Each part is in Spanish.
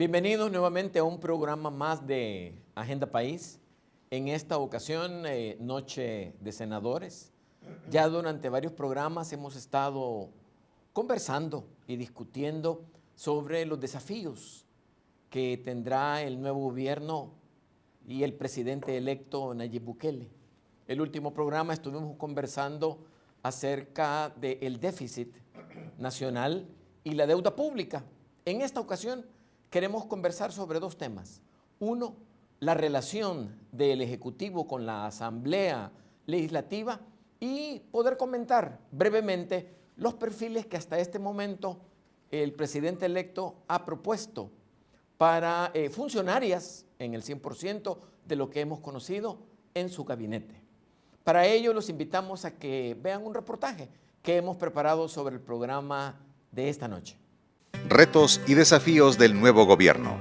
Bienvenidos nuevamente a un programa más de Agenda País. En esta ocasión, Noche de Senadores. Ya durante varios programas hemos estado conversando y discutiendo sobre los desafíos que tendrá el nuevo gobierno y el presidente electo Nayib Bukele. El último programa estuvimos conversando acerca del déficit nacional y la deuda pública. En esta ocasión queremos conversar sobre dos temas. Uno, la relación del Ejecutivo con la Asamblea Legislativa y poder comentar brevemente los perfiles que hasta este momento el presidente electo ha propuesto para funcionarias en el 100% de lo que hemos conocido en su gabinete. Para ello los invitamos a que vean un reportaje que hemos preparado sobre el programa de esta noche. Retos y desafíos del nuevo gobierno.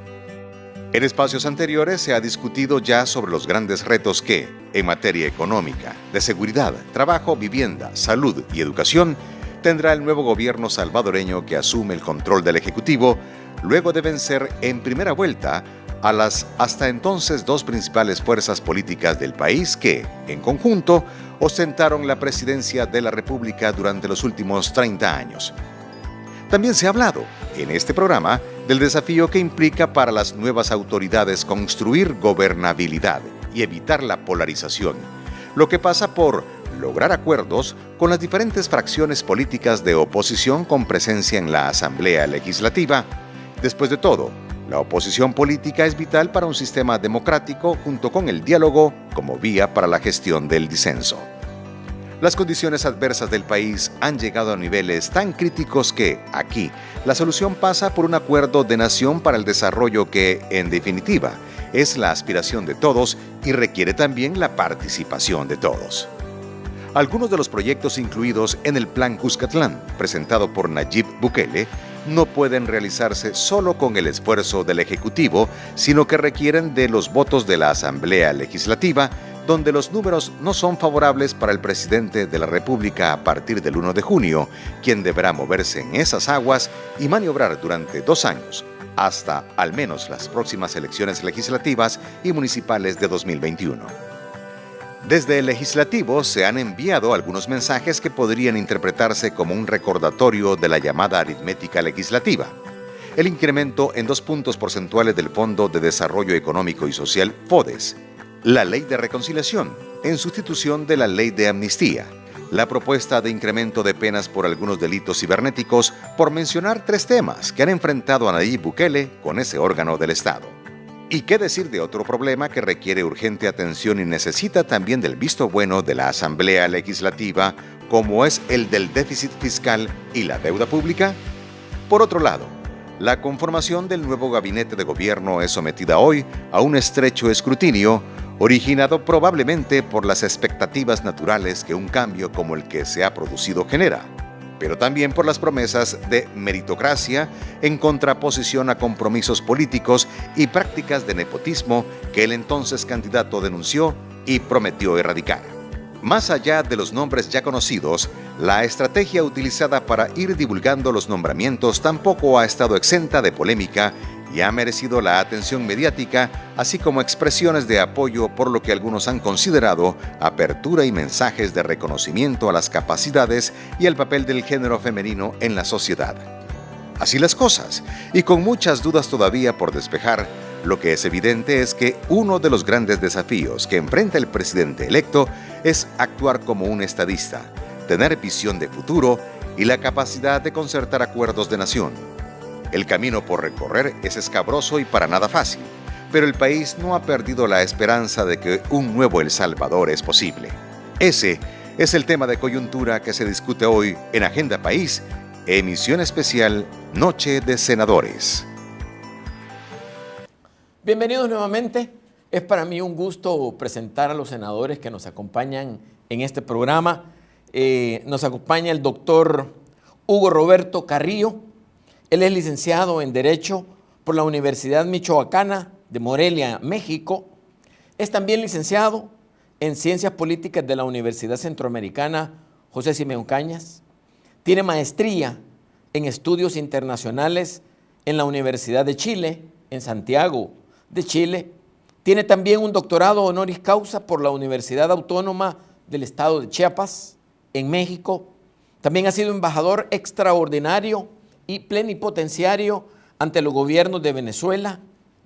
En espacios anteriores se ha discutido ya sobre los grandes retos que, en materia económica, de seguridad, trabajo, vivienda, salud y educación, tendrá el nuevo gobierno salvadoreño que asume el control del Ejecutivo, luego de vencer en primera vuelta a las hasta entonces dos principales fuerzas políticas del país que, en conjunto, ostentaron la presidencia de la República durante los últimos 30 años. También se ha hablado, en este programa, del desafío que implica para las nuevas autoridades construir gobernabilidad y evitar la polarización, lo que pasa por lograr acuerdos con las diferentes fracciones políticas de oposición con presencia en la Asamblea Legislativa. Después de todo, la oposición política es vital para un sistema democrático junto con el diálogo como vía para la gestión del disenso. Las condiciones adversas del país han llegado a niveles tan críticos que, aquí, la solución pasa por un acuerdo de nación para el desarrollo que, en definitiva, es la aspiración de todos y requiere también la participación de todos. Algunos de los proyectos incluidos en el Plan Cuscatlán, presentado por Nayib Bukele, no pueden realizarse solo con el esfuerzo del Ejecutivo, sino que requieren de los votos de la Asamblea Legislativa, donde los números no son favorables para el presidente de la República a partir del 1 de junio, quien deberá moverse en esas aguas y maniobrar durante 2 años, hasta al menos las próximas elecciones legislativas y municipales de 2021. Desde el Legislativo se han enviado algunos mensajes que podrían interpretarse como un recordatorio de la llamada aritmética legislativa. El incremento en 2 puntos porcentuales del Fondo de Desarrollo Económico y Social, FODES, la Ley de Reconciliación, en sustitución de la Ley de Amnistía, la propuesta de incremento de penas por algunos delitos cibernéticos, por mencionar 3 temas que han enfrentado a Nayib Bukele con ese órgano del Estado. ¿Y qué decir de otro problema que requiere urgente atención y necesita también del visto bueno de la Asamblea Legislativa, como es el del déficit fiscal y la deuda pública? Por otro lado, la conformación del nuevo gabinete de gobierno es sometida hoy a un estrecho escrutinio, originado probablemente por las expectativas naturales que un cambio como el que se ha producido genera, pero también por las promesas de meritocracia en contraposición a compromisos políticos y prácticas de nepotismo que el entonces candidato denunció y prometió erradicar. Más allá de los nombres ya conocidos, la estrategia utilizada para ir divulgando los nombramientos tampoco ha estado exenta de polémica y ha merecido la atención mediática, así como expresiones de apoyo por lo que algunos han considerado apertura y mensajes de reconocimiento a las capacidades y al papel del género femenino en la sociedad. Así las cosas, y con muchas dudas todavía por despejar, lo que es evidente es que uno de los grandes desafíos que enfrenta el presidente electo es actuar como un estadista, tener visión de futuro y la capacidad de concertar acuerdos de nación. El camino por recorrer es escabroso y para nada fácil, pero el país no ha perdido la esperanza de que un nuevo El Salvador es posible. Ese es el tema de coyuntura que se discute hoy en Agenda País, emisión especial Noche de Senadores. Bienvenidos nuevamente. Es para mí un gusto presentar a los senadores que nos acompañan en este programa. Nos acompaña el doctor Hugo Roberto Carrillo. Él es licenciado en Derecho por la Universidad Michoacana de Morelia, México. Es también licenciado en Ciencias Políticas de la Universidad Centroamericana José Simeón Cañas. Tiene maestría en Estudios Internacionales en la Universidad de Chile en Santiago de Chile. Tiene también un doctorado honoris causa por la Universidad Autónoma del Estado de Chiapas, en México. También ha sido embajador extraordinario y plenipotenciario ante los gobiernos de Venezuela,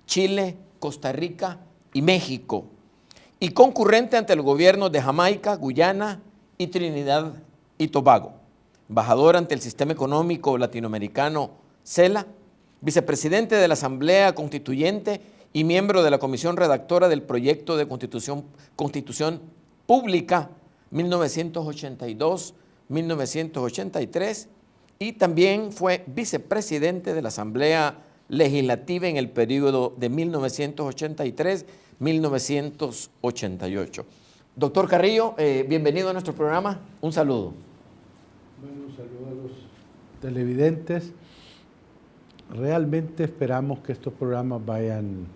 Chile, Costa Rica y México, y concurrente ante los gobiernos de Jamaica, Guyana y Trinidad y Tobago. Embajador ante el Sistema Económico Latinoamericano, CELA, vicepresidente de la Asamblea Constituyente y miembro de la Comisión Redactora del Proyecto de Constitución Pública 1982-1983, y también fue vicepresidente de la Asamblea Legislativa en el periodo de 1983-1988. Doctor Carrillo, bienvenido a nuestro programa. Un saludo. Bueno, un saludo a los televidentes. Realmente esperamos que estos programas vayan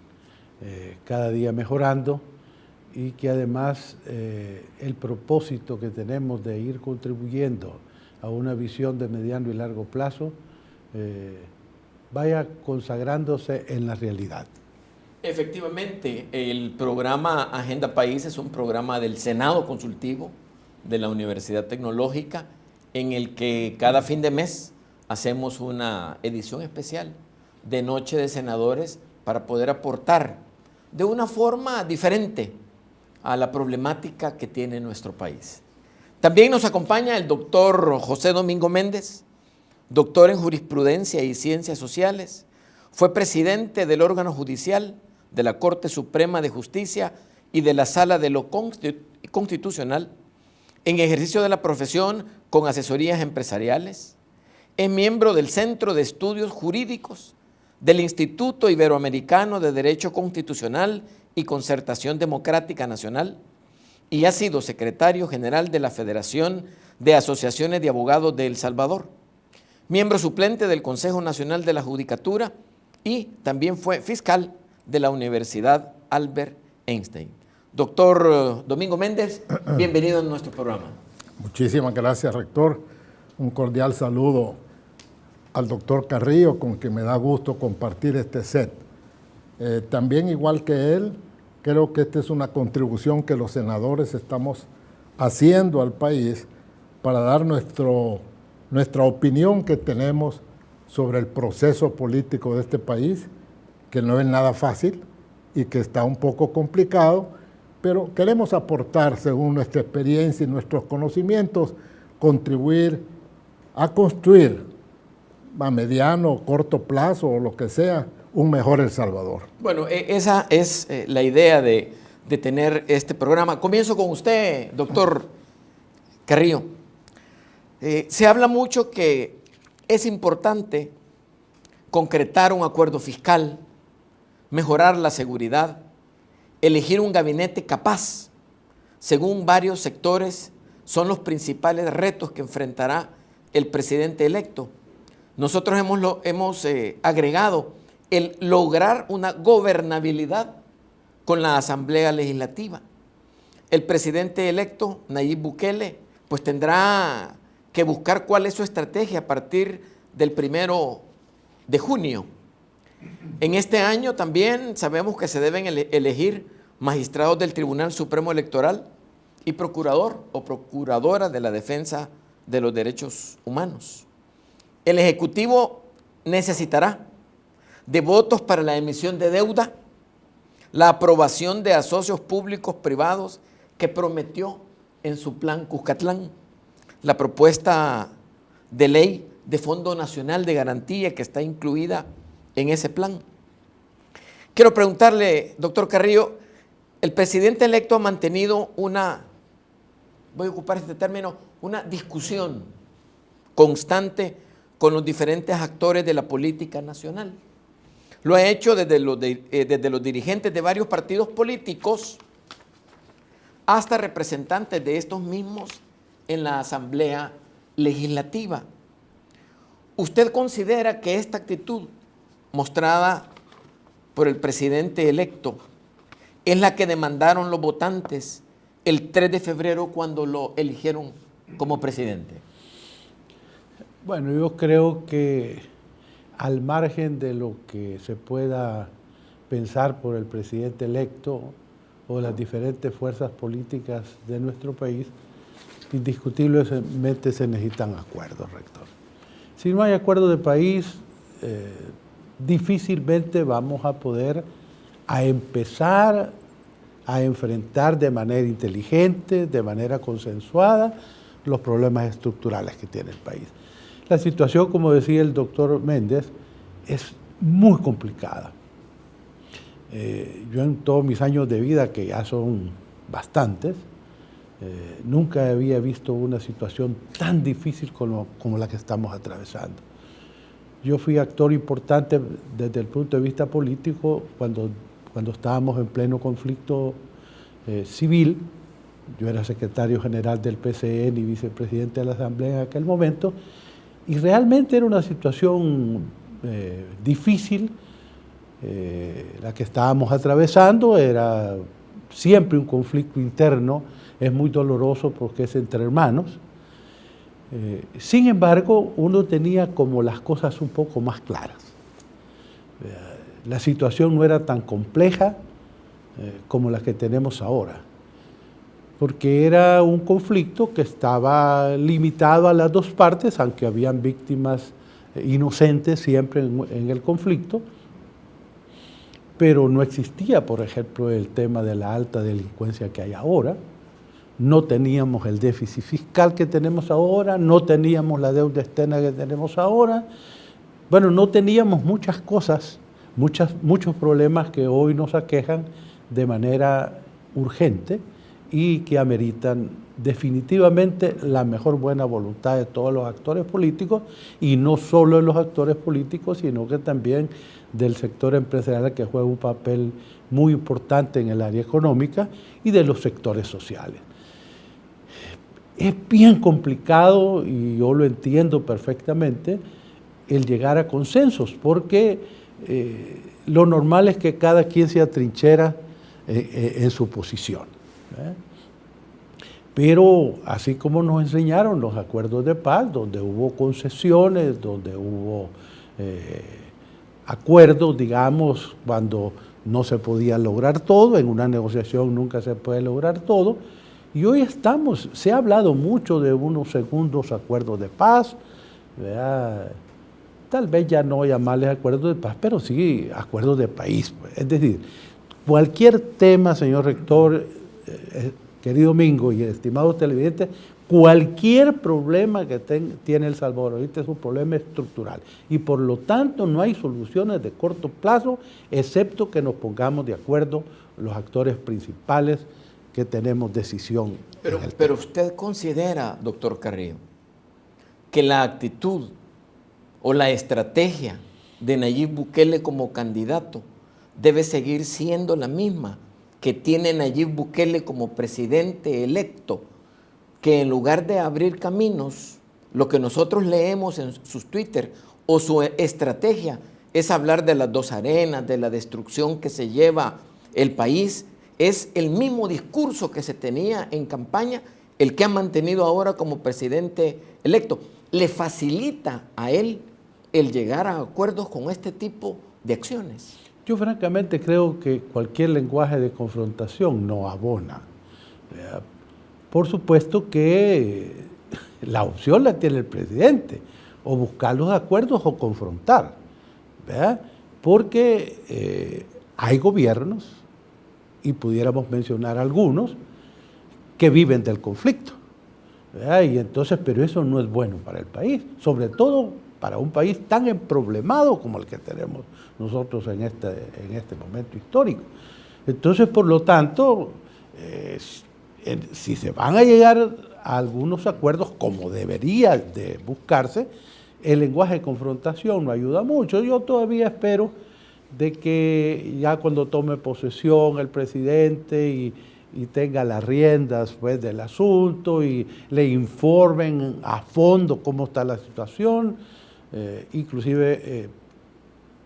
cada día mejorando y que además el propósito que tenemos de ir contribuyendo a una visión de mediano y largo plazo vaya consagrándose en la realidad. Efectivamente, el programa Agenda País es un programa del Senado Consultivo de la Universidad Tecnológica, en el que cada fin de mes hacemos una edición especial de Noche de Senadores para poder aportar de una forma diferente a la problemática que tiene nuestro país. También nos acompaña el doctor José Domingo Méndez, doctor en Jurisprudencia y Ciencias Sociales. Fue presidente del órgano judicial de la Corte Suprema de Justicia y de la Sala de lo Constitucional, en ejercicio de la profesión con asesorías empresariales. Es miembro del Centro de Estudios Jurídicos del Instituto Iberoamericano de Derecho Constitucional y Concertación Democrática Nacional, y ha sido secretario general de la Federación de Asociaciones de Abogados de El Salvador, miembro suplente del Consejo Nacional de la Judicatura y también fue fiscal de la Universidad Albert Einstein. Doctor Domingo Méndez, bienvenido a nuestro programa. Muchísimas gracias, rector. Un cordial saludo al doctor Carrillo, con quien me da gusto compartir este set. También, igual que él, creo que esta es una contribución que los senadores estamos haciendo al país para dar nuestra opinión que tenemos sobre el proceso político de este país, que no es nada fácil y que está un poco complicado, pero queremos aportar, según nuestra experiencia y nuestros conocimientos, contribuir a construir a mediano o corto plazo o lo que sea, un mejor El Salvador. Bueno, esa es la idea de tener este programa. Comienzo con usted, doctor Carrillo. Se habla mucho que es importante concretar un acuerdo fiscal, mejorar la seguridad, elegir un gabinete capaz. Según varios sectores, son los principales retos que enfrentará el presidente electo. Nosotros hemos agregado el lograr una gobernabilidad con la Asamblea Legislativa. El presidente electo, Nayib Bukele, pues tendrá que buscar cuál es su estrategia a partir del 1 de junio. En este año también sabemos que se deben elegir magistrados del Tribunal Supremo Electoral y procurador o procuradora de la defensa de los derechos humanos. El Ejecutivo necesitará de votos para la emisión de deuda, la aprobación de asocios públicos privados que prometió en su plan Cuscatlán, la propuesta de ley de Fondo Nacional de Garantía que está incluida en ese plan. Quiero preguntarle, doctor Carrillo, el presidente electo ha mantenido voy a ocupar este término, una discusión constante con los diferentes actores de la política nacional. Lo ha hecho desde los dirigentes de varios partidos políticos hasta representantes de estos mismos en la Asamblea Legislativa. ¿Usted considera que esta actitud mostrada por el presidente electo es la que demandaron los votantes el 3 de febrero cuando lo eligieron como presidente? Bueno, yo creo que al margen de lo que se pueda pensar por el presidente electo o las diferentes fuerzas políticas de nuestro país, indiscutiblemente se necesitan acuerdos, rector. Si no hay acuerdo de país, difícilmente vamos a poder empezar a enfrentar de manera inteligente, de manera consensuada, los problemas estructurales que tiene el país. La situación, como decía el doctor Méndez, es muy complicada. Yo en todos mis años de vida, que ya son bastantes, nunca había visto una situación tan difícil como la que estamos atravesando. Yo fui actor importante desde el punto de vista político cuando estábamos en pleno conflicto civil. Yo era secretario general del PCN y vicepresidente de la Asamblea en aquel momento, y realmente era una situación difícil la que estábamos atravesando. Era siempre un conflicto interno, es muy doloroso porque es entre hermanos. Sin embargo, uno tenía como las cosas un poco más claras. La situación no era tan compleja como la que tenemos ahora, porque era un conflicto que estaba limitado a las dos partes, aunque habían víctimas inocentes siempre en el conflicto, pero no existía, por ejemplo, el tema de la alta delincuencia que hay ahora. No teníamos el déficit fiscal que tenemos ahora, no teníamos la deuda externa que tenemos ahora. Bueno, no teníamos muchas cosas, muchos problemas que hoy nos aquejan de manera urgente y que ameritan definitivamente la mejor buena voluntad de todos los actores políticos, y no solo de los actores políticos, sino que también del sector empresarial, que juega un papel muy importante en el área económica, y de los sectores sociales. Es bien complicado, y yo lo entiendo perfectamente, el llegar a consensos, porque lo normal es que cada quien se atrinchera en su posición. Pero así como nos enseñaron los acuerdos de paz, donde hubo concesiones, donde hubo acuerdos, digamos, cuando no se podía lograr todo, en una negociación nunca se puede lograr todo, y hoy se ha hablado mucho de unos segundos acuerdos de paz, ¿verdad? Tal vez ya no llamarles acuerdos de paz, pero sí acuerdos de país. Es decir, cualquier tema, señor rector, querido Mingo y estimados televidentes, cualquier problema que tiene El Salvador ahorita es un problema estructural, y por lo tanto no hay soluciones de corto plazo, excepto que nos pongamos de acuerdo los actores principales que tenemos decisión. Pero usted considera, doctor Carrillo, que la actitud o la estrategia de Nayib Bukele como candidato debe seguir siendo la misma que tiene Nayib Bukele como presidente electo, que en lugar de abrir caminos, lo que nosotros leemos en sus Twitter o su estrategia es hablar de las dos arenas, de la destrucción que se lleva el país? Es el mismo discurso que se tenía en campaña, el que ha mantenido ahora como presidente electo. ¿Le facilita a él el llegar a acuerdos con este tipo de acciones? Yo francamente creo que cualquier lenguaje de confrontación no abona. Por supuesto que la opción la tiene el presidente, o buscar los acuerdos o confrontar, ¿verdad? Porque hay gobiernos, y pudiéramos mencionar algunos, que viven del conflicto, ¿verdad? Y entonces, pero eso no es bueno para el país, sobre todo para un país tan emproblemado como el que tenemos nosotros en este momento histórico. Entonces, por lo tanto, si se van a llegar a algunos acuerdos, como debería de buscarse, el lenguaje de confrontación no ayuda mucho. Yo todavía espero de que ya cuando tome posesión el presidente y tenga las riendas, pues, del asunto, y le informen a fondo cómo está la situación, inclusive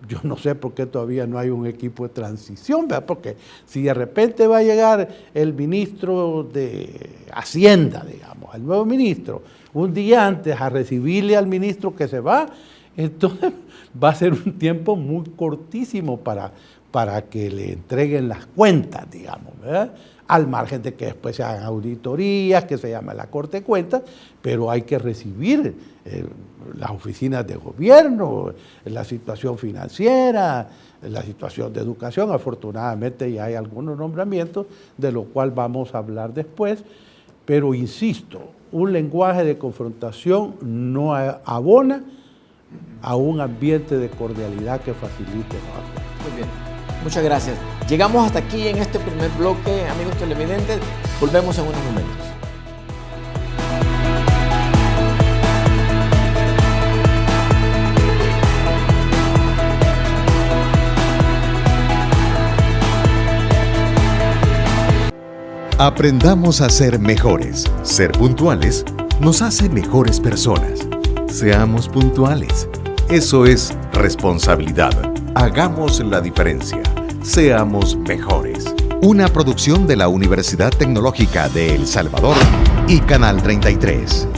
yo no sé por qué todavía no hay un equipo de transición, ¿verdad? Porque si de repente va a llegar el ministro de Hacienda, digamos, el nuevo ministro, un día antes a recibirle al ministro que se va, entonces va a ser un tiempo muy cortísimo para para que le entreguen las cuentas, digamos, ¿verdad? Al margen de que después se hagan auditorías, que se llama la Corte de Cuentas, pero hay que recibir las oficinas de gobierno, la situación financiera, la situación de educación. Afortunadamente ya hay algunos nombramientos, de lo cual vamos a hablar después, pero insisto, un lenguaje de confrontación no abona a un ambiente de cordialidad que facilite los acuerdos. Muy bien, muchas gracias. Llegamos hasta aquí en este primer bloque, amigos televidentes. Volvemos en unos momentos. Aprendamos a ser mejores. Ser puntuales nos hace mejores personas. Seamos puntuales. Eso es responsabilidad. Hagamos la diferencia. Seamos mejores. Una producción de la Universidad Tecnológica de El Salvador y Canal 33.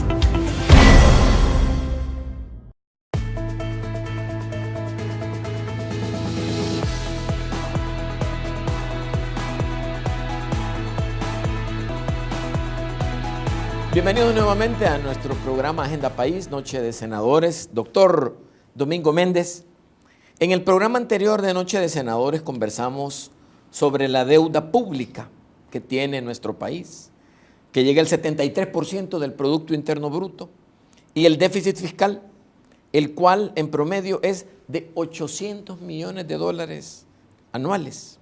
Bienvenidos nuevamente a nuestro programa Agenda País, Noche de Senadores. Doctor Domingo Méndez, en el programa anterior de Noche de Senadores conversamos sobre la deuda pública que tiene nuestro país, que llega al 73% del Producto Interno Bruto, y el déficit fiscal, el cual en promedio es de $800 millones anuales.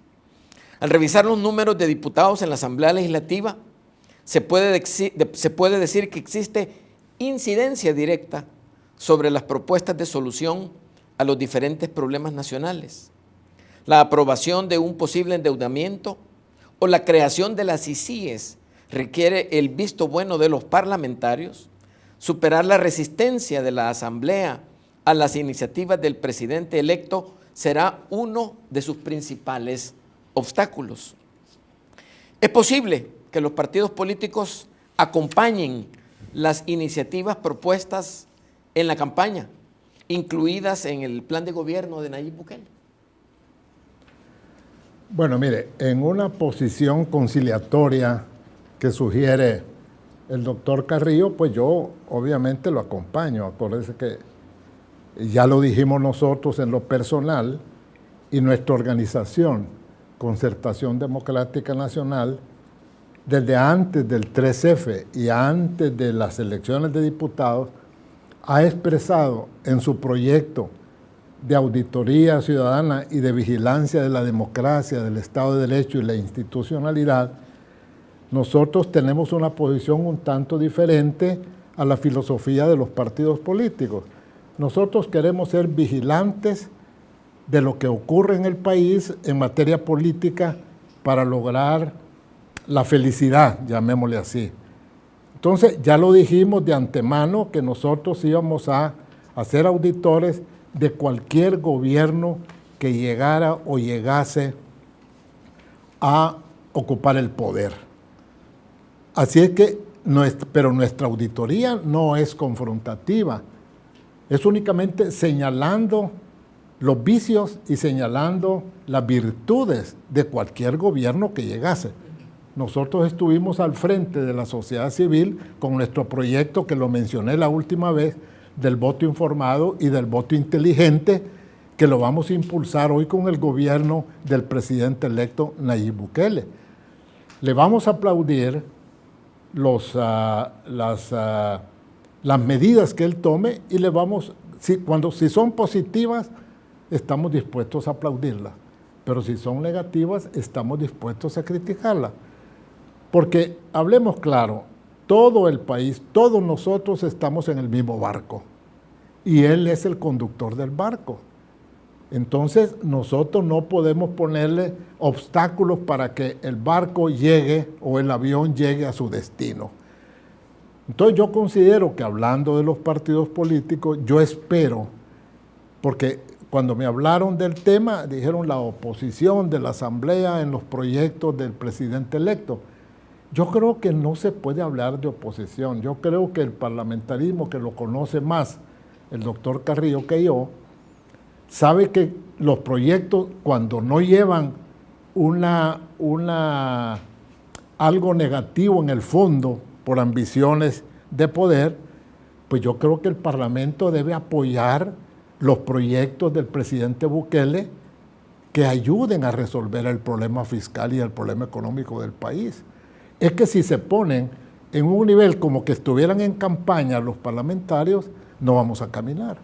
Al revisar los números de diputados en la Asamblea Legislativa, se puede decir que existe incidencia directa sobre las propuestas de solución a los diferentes problemas nacionales. La aprobación de un posible endeudamiento o la creación de las ICIES requiere el visto bueno de los parlamentarios, superar la resistencia de la Asamblea a las iniciativas del presidente electo será uno de sus principales obstáculos. Es posible que los partidos políticos acompañen las iniciativas propuestas en la campaña, incluidas en el plan de gobierno de Nayib Bukele. Bueno, mire, en una posición conciliatoria que sugiere el doctor Carrillo, pues yo obviamente lo acompaño. Acuérdense que ya lo dijimos nosotros en lo personal y nuestra organización, Concertación Democrática Nacional, desde antes del 3F y antes de las elecciones de diputados, ha expresado en su proyecto de auditoría ciudadana y de vigilancia de la democracia, del Estado de Derecho y la institucionalidad. Nosotros tenemos una posición un tanto diferente a la filosofía de los partidos políticos. Nosotros queremos ser vigilantes de lo que ocurre en el país en materia política para lograr la felicidad, llamémosle así. Entonces, ya lo dijimos de antemano que nosotros íbamos a ser auditores de cualquier gobierno que llegara o llegase a ocupar el poder. Así es que, pero nuestra auditoría no es confrontativa, es únicamente señalando los vicios y señalando las virtudes de cualquier gobierno que llegase. Nosotros estuvimos al frente de la sociedad civil con nuestro proyecto, que lo mencioné la última vez, del voto informado y del voto inteligente, que lo vamos a impulsar hoy con el gobierno del presidente electo Nayib Bukele. Le vamos a aplaudir las medidas que él tome y le vamos, si son positivas, estamos dispuestos a aplaudirlas, pero si son negativas, estamos dispuestos a criticarlas. Porque, hablemos claro, todo el país, todos nosotros estamos en el mismo barco y él es el conductor del barco. Entonces, nosotros no podemos ponerle obstáculos para que el barco llegue o el avión llegue a su destino. Entonces, yo considero que, hablando de los partidos políticos, yo espero, porque cuando me hablaron del tema, dijeron la oposición de la Asamblea en los proyectos del presidente electo. Yo creo que no se puede hablar de oposición. Yo creo que el parlamentarismo, que lo conoce más el doctor Carrillo que yo, sabe que los proyectos, cuando no llevan algo negativo en el fondo por ambiciones de poder, pues yo creo que el Parlamento debe apoyar los proyectos del presidente Bukele que ayuden a resolver el problema fiscal y el problema económico del país. Es que si se ponen en un nivel como que estuvieran en campaña los parlamentarios, no vamos a caminar.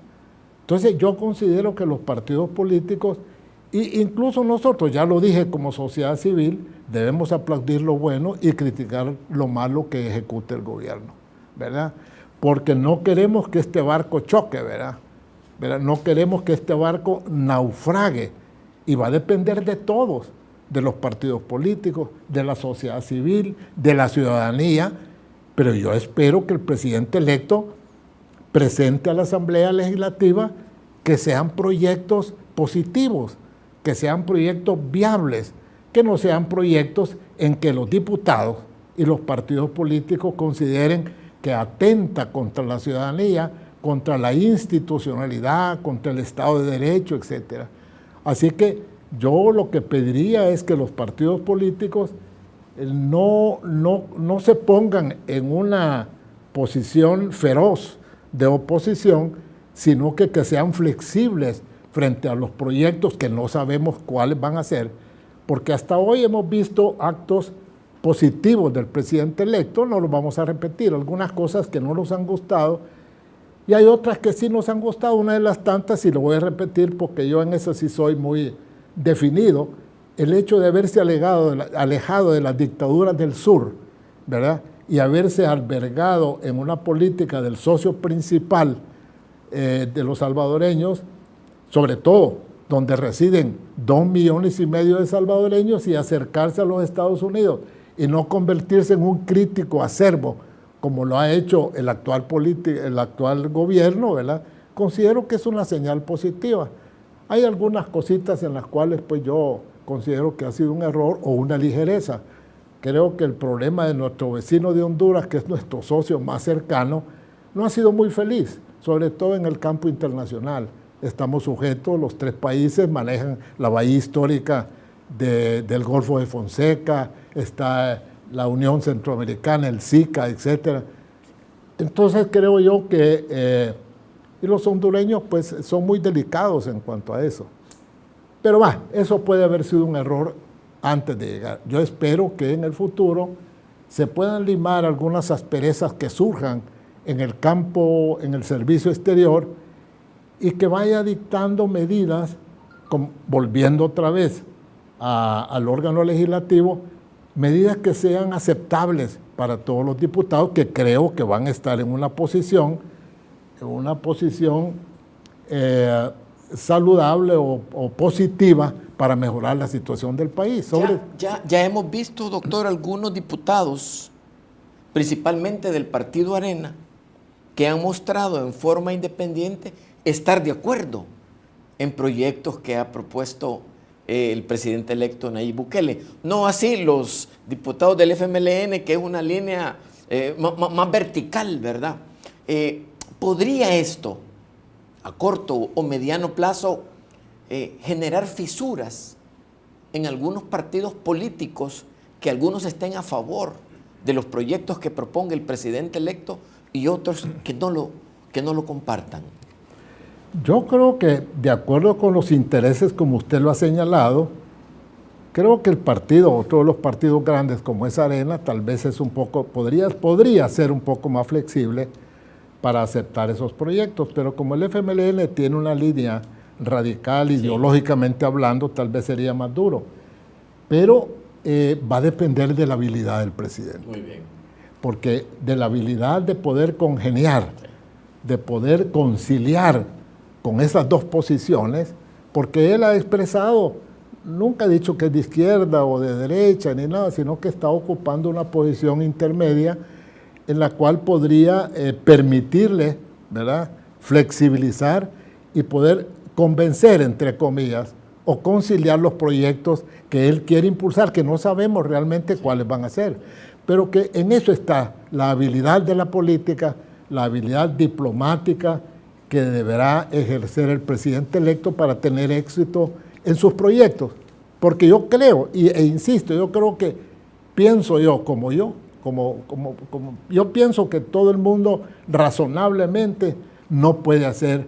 Entonces yo considero que los partidos políticos, e incluso nosotros, ya lo dije, como sociedad civil, debemos aplaudir lo bueno y criticar lo malo que ejecute el gobierno, ¿verdad? Porque no queremos que este barco choque, ¿verdad? No queremos que este barco naufrague, y va a depender de todos, de los partidos políticos, de la sociedad civil, de la ciudadanía, pero yo espero que el presidente electo presente a la Asamblea Legislativa que sean proyectos positivos, que sean proyectos viables, que no sean proyectos en que los diputados y los partidos políticos consideren que atenta contra la ciudadanía, contra la institucionalidad, contra el Estado de Derecho, etc. Así que yo lo que pediría es que los partidos políticos no se pongan en una posición feroz de oposición, sino que sean flexibles frente a los proyectos que no sabemos cuáles van a ser, porque hasta hoy hemos visto actos positivos del presidente electo, no los vamos a repetir, algunas cosas que no nos han gustado, y hay otras que sí nos han gustado, una de las tantas, y lo voy a repetir porque yo en eso sí soy muy definido, el hecho de haberse alejado de las dictaduras del sur, ¿verdad? Y haberse albergado en una política del socio principal de los salvadoreños, sobre todo donde residen 2,5 millones de salvadoreños, y acercarse a los Estados Unidos y no convertirse en un crítico acerbo como lo ha hecho el actual gobierno, ¿verdad? Considero que es una señal positiva. Hay algunas cositas en las cuales pues yo considero que ha sido un error o una ligereza. Creo que el problema de nuestro vecino de Honduras, que es nuestro socio más cercano, no ha sido muy feliz, sobre todo en el campo internacional. Estamos sujetos, los 3 países manejan la bahía histórica del Golfo de Fonseca, está la Unión Centroamericana, el SICA, etc. Entonces creo yo que y los hondureños pues son muy delicados en cuanto a eso. Pero eso puede haber sido un error antes de llegar. Yo espero que en el futuro se puedan limar algunas asperezas que surjan en el campo, en el servicio exterior, y que vaya dictando medidas, volviendo otra vez al órgano legislativo, medidas que sean aceptables para todos los diputados, que creo que van a estar en una posición saludable o positiva para mejorar la situación del país. Ya hemos visto, doctor, algunos diputados, principalmente del Partido Arena, que han mostrado en forma independiente estar de acuerdo en proyectos que ha propuesto el presidente electo Nayib Bukele. No así los diputados del FMLN, que es una línea más vertical, ¿verdad? ¿Podría esto, a corto o mediano plazo, generar fisuras en algunos partidos políticos, que algunos estén a favor de los proyectos que proponga el presidente electo y otros que no lo compartan? Yo creo que, de acuerdo con los intereses como usted lo ha señalado, creo que el partido, otro de los partidos grandes como es Arena, tal vez es un poco, podría ser un poco más flexible para aceptar esos proyectos, pero como el FMLN tiene una línea radical, ideológicamente hablando, tal vez sería más duro. Pero va a depender de la habilidad del presidente. Muy bien. Porque de la habilidad de poder congeniar, de poder conciliar con esas dos posiciones, porque él ha expresado, nunca ha dicho que es de izquierda o de derecha ni nada, sino que está ocupando una posición intermedia en la cual podría permitirle, ¿verdad?, flexibilizar y poder convencer, entre comillas, o conciliar los proyectos que él quiere impulsar, que no sabemos realmente cuáles van a ser, pero que en eso está la habilidad de la política, la habilidad diplomática, que deberá ejercer el presidente electo para tener éxito en sus proyectos. Porque yo creo, e insisto, yo creo que pienso yo, yo pienso que todo el mundo razonablemente no puede hacer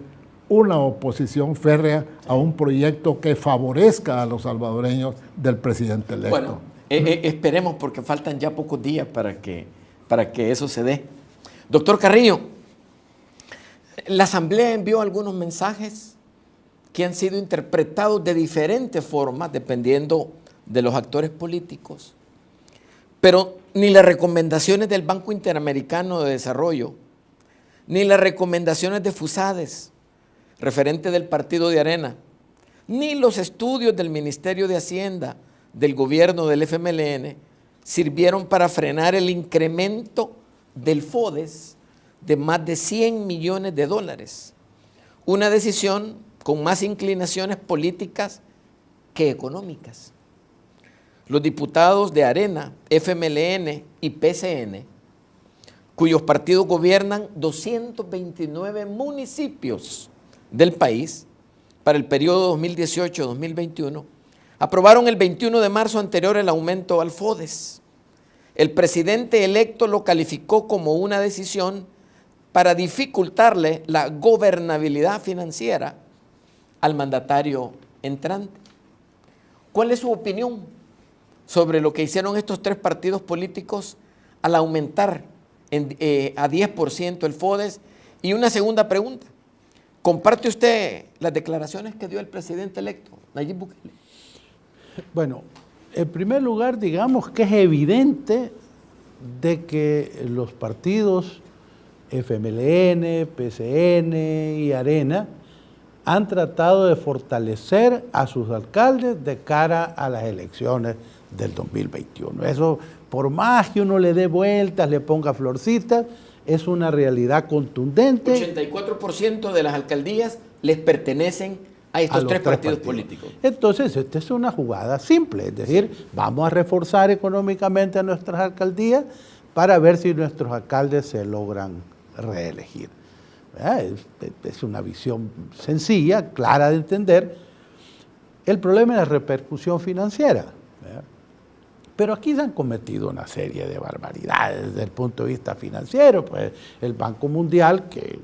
una oposición férrea a un proyecto que favorezca a los salvadoreños del presidente electo. Bueno, esperemos porque faltan ya pocos días para que eso se dé. Doctor Carrillo, la Asamblea envió algunos mensajes que han sido interpretados de diferentes formas dependiendo de los actores políticos, pero ni las recomendaciones del Banco Interamericano de Desarrollo, ni las recomendaciones de FUSADES, referente del partido de Arena, ni los estudios del Ministerio de Hacienda, del gobierno del FMLN, sirvieron para frenar el incremento del FODES de más de 100 millones de dólares. Una decisión con más inclinaciones políticas que económicas. Los diputados de Arena, FMLN y PCN, cuyos partidos gobiernan 229 municipios del país para el periodo 2018-2021, aprobaron el 21 de marzo anterior el aumento al FODES. El presidente electo lo calificó como una decisión para dificultarle la gobernabilidad financiera al mandatario entrante. ¿Cuál es su opinión sobre lo que hicieron estos tres partidos políticos al aumentar a 10% el FODES? Y una segunda pregunta, ¿comparte usted las declaraciones que dio el presidente electo, Nayib Bukele? Bueno, en primer lugar, digamos que es evidente de que los partidos FMLN, PCN y Arena han tratado de fortalecer a sus alcaldes de cara a las elecciones del 2021. Eso, por más que uno le dé vueltas, le ponga florcitas, es una realidad contundente. 84% de las alcaldías les pertenecen a estos tres partidos políticos. Entonces, esta es una jugada simple, es decir, vamos a reforzar económicamente a nuestras alcaldías para ver si nuestros alcaldes se logran reelegir. Es una visión sencilla, clara de entender. El problema es la repercusión financiera. Pero aquí se han cometido una serie de barbaridades desde el punto de vista financiero. Pues el Banco Mundial, que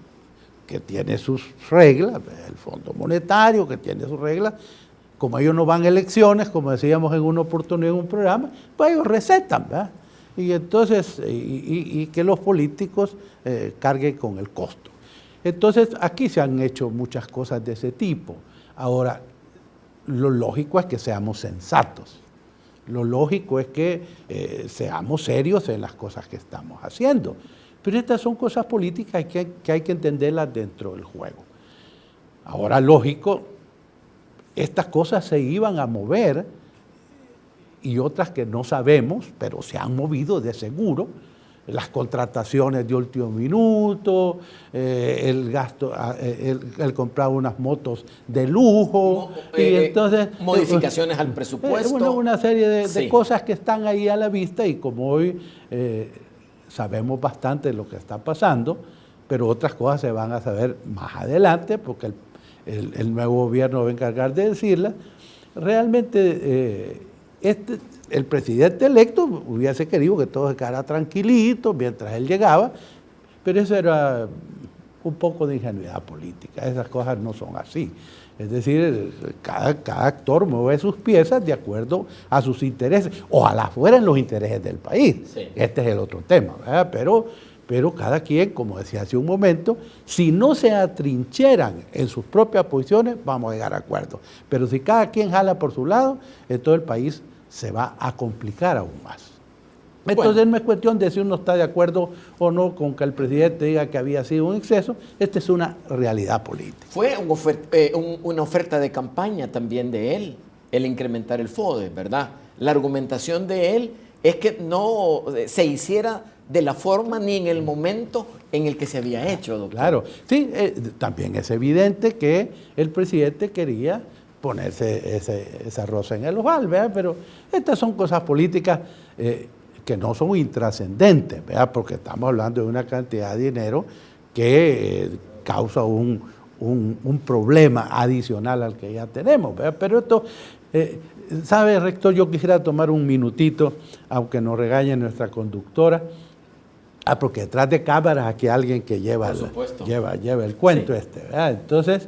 tiene sus reglas, el Fondo Monetario, que tiene sus reglas, como ellos no van a elecciones, como decíamos en una oportunidad en un programa, pues ellos recetan, ¿verdad? Y entonces, y que los políticos carguen con el costo. Entonces, aquí se han hecho muchas cosas de ese tipo. Ahora, lo lógico es que seamos sensatos. Lo lógico es que seamos serios en las cosas que estamos haciendo. Pero estas son cosas políticas que hay que entenderlas dentro del juego. Ahora, lógico, estas cosas se iban a mover y otras que no sabemos, pero se han movido de seguro. Las contrataciones de último minuto, el gasto, el comprar unas motos de lujo, y entonces modificaciones al presupuesto. Una serie de cosas que están ahí a la vista, y como hoy sabemos bastante de lo que está pasando, pero otras cosas se van a saber más adelante, porque el nuevo gobierno va a encargar de decirlas. Realmente el presidente electo hubiese querido que todo se quedara tranquilito mientras él llegaba, pero eso era un poco de ingenuidad política. Esas cosas no son así. Es decir, cada actor mueve sus piezas de acuerdo a sus intereses. Ojalá fueran los intereses del país. Sí. Este es el otro tema, ¿verdad? Pero cada quien, como decía hace un momento, si no se atrincheran en sus propias posiciones, vamos a llegar a acuerdos. Pero si cada quien jala por su lado, todo el país se va a complicar aún más. Entonces no es cuestión de si uno está de acuerdo o no con que el presidente diga que había sido un exceso. Esta es una realidad política. Fue una oferta de campaña también de él, el incrementar el FODES, ¿verdad? La argumentación de él es que no se hiciera de la forma ni en el momento en el que se había hecho, doctor. Claro, sí, también es evidente que el presidente quería ponerse esa rosa en el ojal, ¿verdad? Pero estas son cosas políticas que no son intrascendentes, ¿verdad? Porque estamos hablando de una cantidad de dinero que causa un problema adicional al que ya tenemos, ¿verdad? Pero esto, ¿sabe, rector? Yo quisiera tomar un minutito, aunque nos regañe nuestra conductora, porque detrás de cámaras aquí hay alguien que lleva el cuento, sí, ¿verdad? Entonces,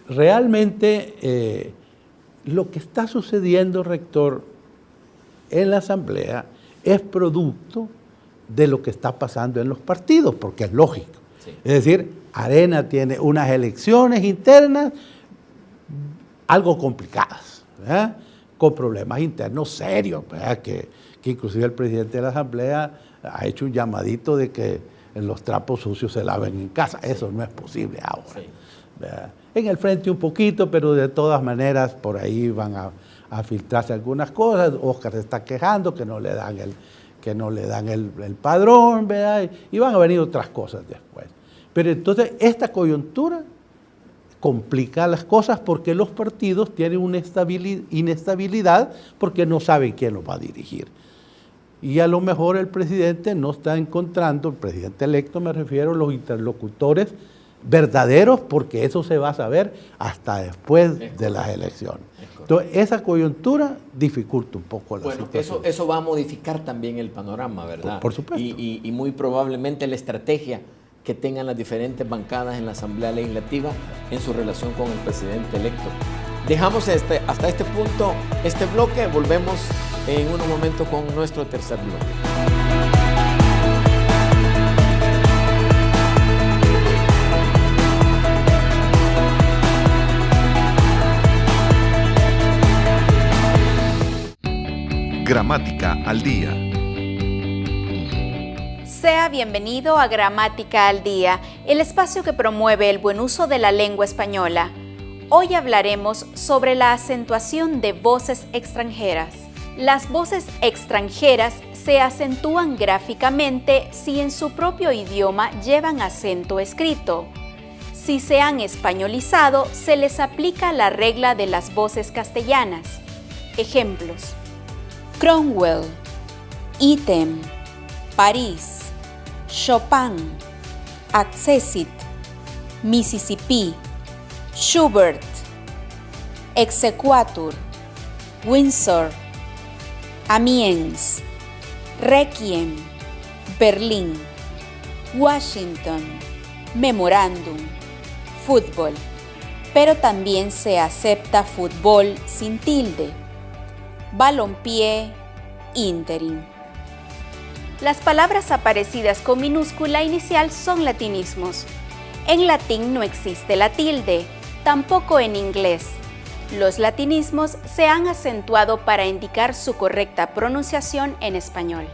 realmente lo que está sucediendo, rector, en la Asamblea es producto de lo que está pasando en los partidos, porque es lógico. Sí. Es decir, Arena tiene unas elecciones internas algo complicadas, ¿verdad? Con problemas internos serios, ¿verdad? Que inclusive el presidente de la Asamblea ha hecho un llamadito de que los trapos sucios se laven en casa. Eso no es posible ahora. Sí. En el frente un poquito, pero de todas maneras por ahí van a filtrarse algunas cosas. Oscar se está quejando que no le dan el padrón, ¿verdad? Y van a venir otras cosas después. Pero entonces esta coyuntura complica las cosas porque los partidos tienen una inestabilidad porque no saben quién los va a dirigir. Y a lo mejor el presidente no está encontrando, el presidente electo me refiero, los interlocutores verdaderos, porque eso se va a saber hasta después de las elecciones. Entonces, esa coyuntura dificulta un poco la situación. Eso va a modificar también el panorama, ¿verdad? Por supuesto. Y muy probablemente la estrategia que tengan las diferentes bancadas en la Asamblea Legislativa en su relación con el presidente electo. Dejamos hasta este punto este bloque, volvemos en unos momentos con nuestro tercer bloque. Gramática al día. Sea bienvenido a Gramática al Día, el espacio que promueve el buen uso de la lengua española. Hoy hablaremos sobre la acentuación de voces extranjeras. Las voces extranjeras se acentúan gráficamente si en su propio idioma llevan acento escrito. Si se han españolizado, se les aplica la regla de las voces castellanas. Ejemplos: Cromwell, ítem, París, Chopin, accessit, Mississippi, Schubert, exequatur, Windsor, Amiens, Requiem, Berlín, Washington, Memorandum, fútbol, pero también se acepta fútbol sin tilde, balompié, interim. Las palabras aparecidas con minúscula inicial son latinismos. En latín no existe la tilde, tampoco en inglés. Los latinismos se han acentuado para indicar su correcta pronunciación en español.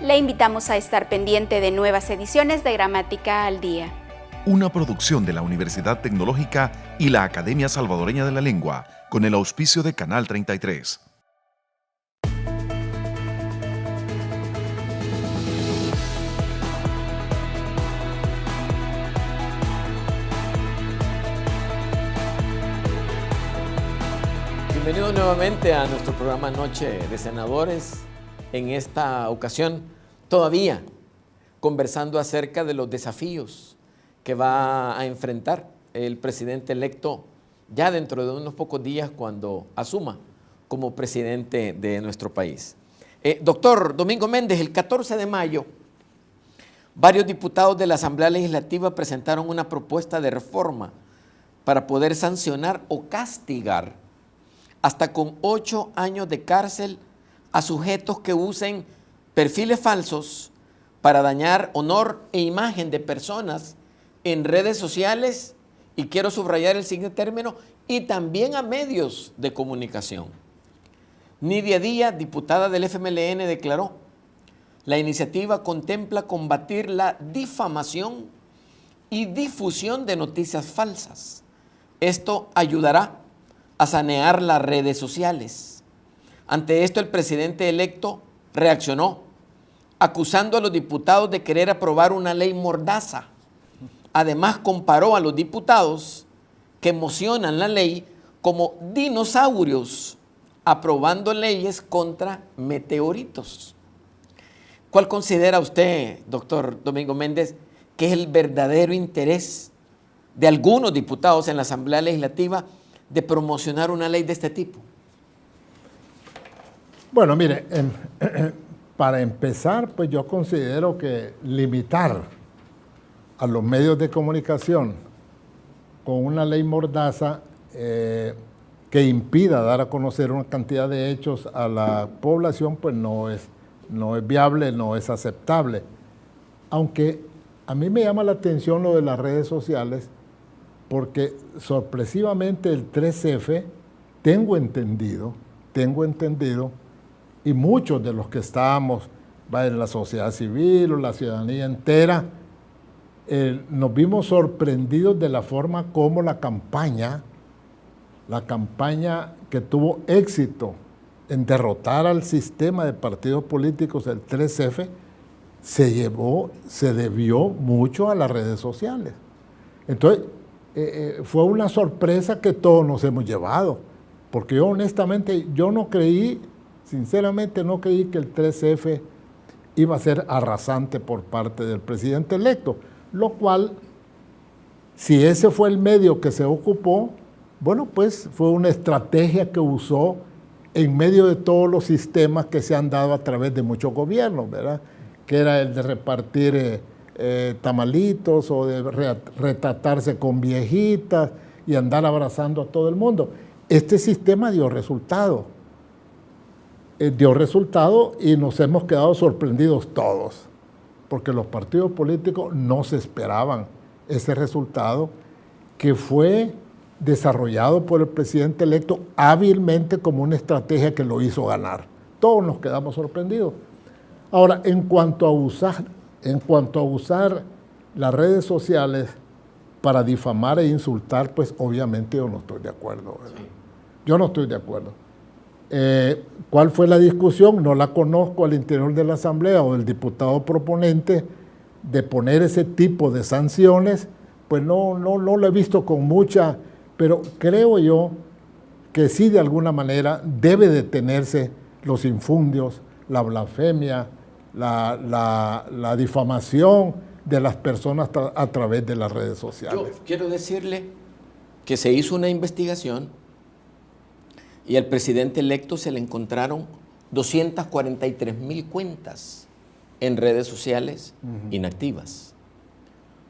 Le invitamos a estar pendiente de nuevas ediciones de Gramática al Día. Una producción de la Universidad Tecnológica y la Academia Salvadoreña de la Lengua, con el auspicio de Canal 33. Bienvenidos nuevamente a nuestro programa Noche de Senadores. En esta ocasión, todavía conversando acerca de los desafíos que va a enfrentar el presidente electo ya dentro de unos pocos días cuando asuma como presidente de nuestro país. Doctor Domingo Méndez, el 14 de mayo, varios diputados de la Asamblea Legislativa presentaron una propuesta de reforma para poder sancionar o castigar hasta con 8 años de cárcel a sujetos que usen perfiles falsos para dañar honor e imagen de personas en redes sociales, y quiero subrayar el siguiente término, y también a medios de comunicación. Nidia Díaz, diputada del FMLN, declaró: la iniciativa contempla combatir la difamación y difusión de noticias falsas. Esto ayudará a sanear las redes sociales. Ante esto, el presidente electo reaccionó, acusando a los diputados de querer aprobar una ley mordaza. Además, comparó a los diputados que mocionan la ley como dinosaurios, aprobando leyes contra meteoritos. ¿Cuál considera usted, doctor Domingo Méndez, que es el verdadero interés de algunos diputados en la Asamblea Legislativa de promocionar una ley de este tipo? Bueno, mire, para empezar, pues yo considero que limitar a los medios de comunicación con una ley mordaza que impida dar a conocer una cantidad de hechos a la población, pues no es viable, no es aceptable. Aunque a mí me llama la atención lo de las redes sociales, porque sorpresivamente el 3F, tengo entendido, y muchos de los que estábamos en la sociedad civil o la ciudadanía entera, nos vimos sorprendidos de la forma como la campaña que tuvo éxito en derrotar al sistema de partidos políticos, el 3F, se debió mucho a las redes sociales. Entonces, fue una sorpresa que todos nos hemos llevado, porque yo honestamente, sinceramente no creí que el 3F iba a ser arrasante por parte del presidente electo, lo cual, si ese fue el medio que se ocupó, bueno, pues fue una estrategia que usó en medio de todos los sistemas que se han dado a través de muchos gobiernos, ¿verdad? Que era el de repartir tamalitos o de retratarse con viejitas y andar abrazando a todo el mundo. Este sistema dio resultado. Y nos hemos quedado sorprendidos todos, porque los partidos políticos no se esperaban ese resultado que fue desarrollado por el presidente electo hábilmente como una estrategia que lo hizo ganar. Todos nos quedamos sorprendidos. Ahora, en cuanto a usar las redes sociales para difamar e insultar, pues obviamente yo no estoy de acuerdo, ¿verdad? Sí. Yo no estoy de acuerdo. ¿Cuál fue la discusión? No la conozco al interior de la Asamblea o del diputado proponente de poner ese tipo de sanciones, pues no lo he visto con mucha, pero creo yo que sí de alguna manera debe detenerse los infundios, la blasfemia, la difamación de las personas a través de las redes sociales. Yo quiero decirle que se hizo una investigación y al presidente electo se le encontraron 243,000 cuentas en redes sociales inactivas.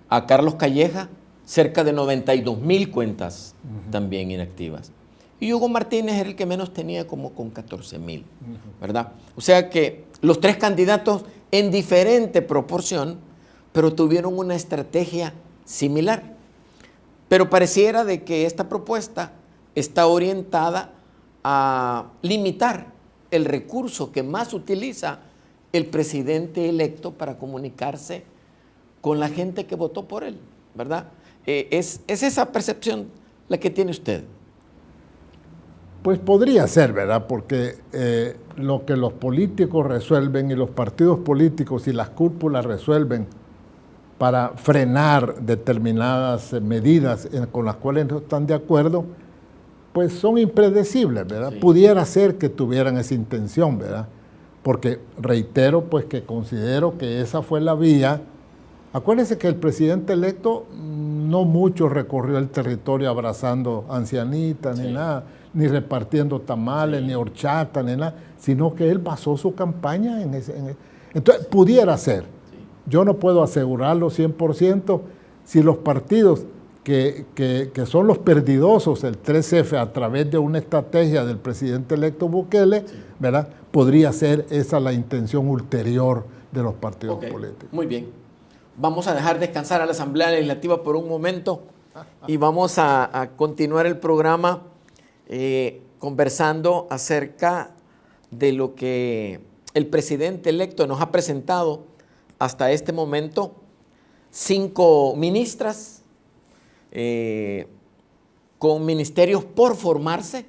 A Carlos Calleja, cerca de 92,000 cuentas también inactivas. Y Hugo Martínez era el que menos tenía, como con 14,000, ¿verdad? O sea que los tres candidatos en diferente proporción, pero tuvieron una estrategia similar. Pero pareciera de que esta propuesta está orientada a limitar el recurso que más utiliza el presidente electo para comunicarse con la gente que votó por él, ¿verdad? ¿Es esa percepción la que tiene usted? Pues podría ser, ¿verdad? Porque lo que los políticos resuelven y los partidos políticos y las cúpulas resuelven para frenar determinadas medidas con las cuales no están de acuerdo, pues son impredecibles, ¿verdad? Sí. Pudiera ser que tuvieran esa intención, ¿verdad? Porque reitero, pues que considero que esa fue la vía. Acuérdense que el presidente electo no mucho recorrió el territorio abrazando ancianitas, ni nada, ni repartiendo tamales, ni horchata, ni nada, sino que él basó su campaña en ese. Entonces, pudiera ser. Yo no puedo asegurarlo 100%. Si los partidos que son los perdidosos, el 3F, a través de una estrategia del presidente electo Bukele, ¿verdad? Podría ser esa la intención ulterior de los partidos políticos. Muy bien. Vamos a dejar descansar a la Asamblea Legislativa por un momento y vamos a continuar el programa conversando acerca de lo que el presidente electo nos ha presentado hasta este momento. 5 ministras con ministerios por formarse,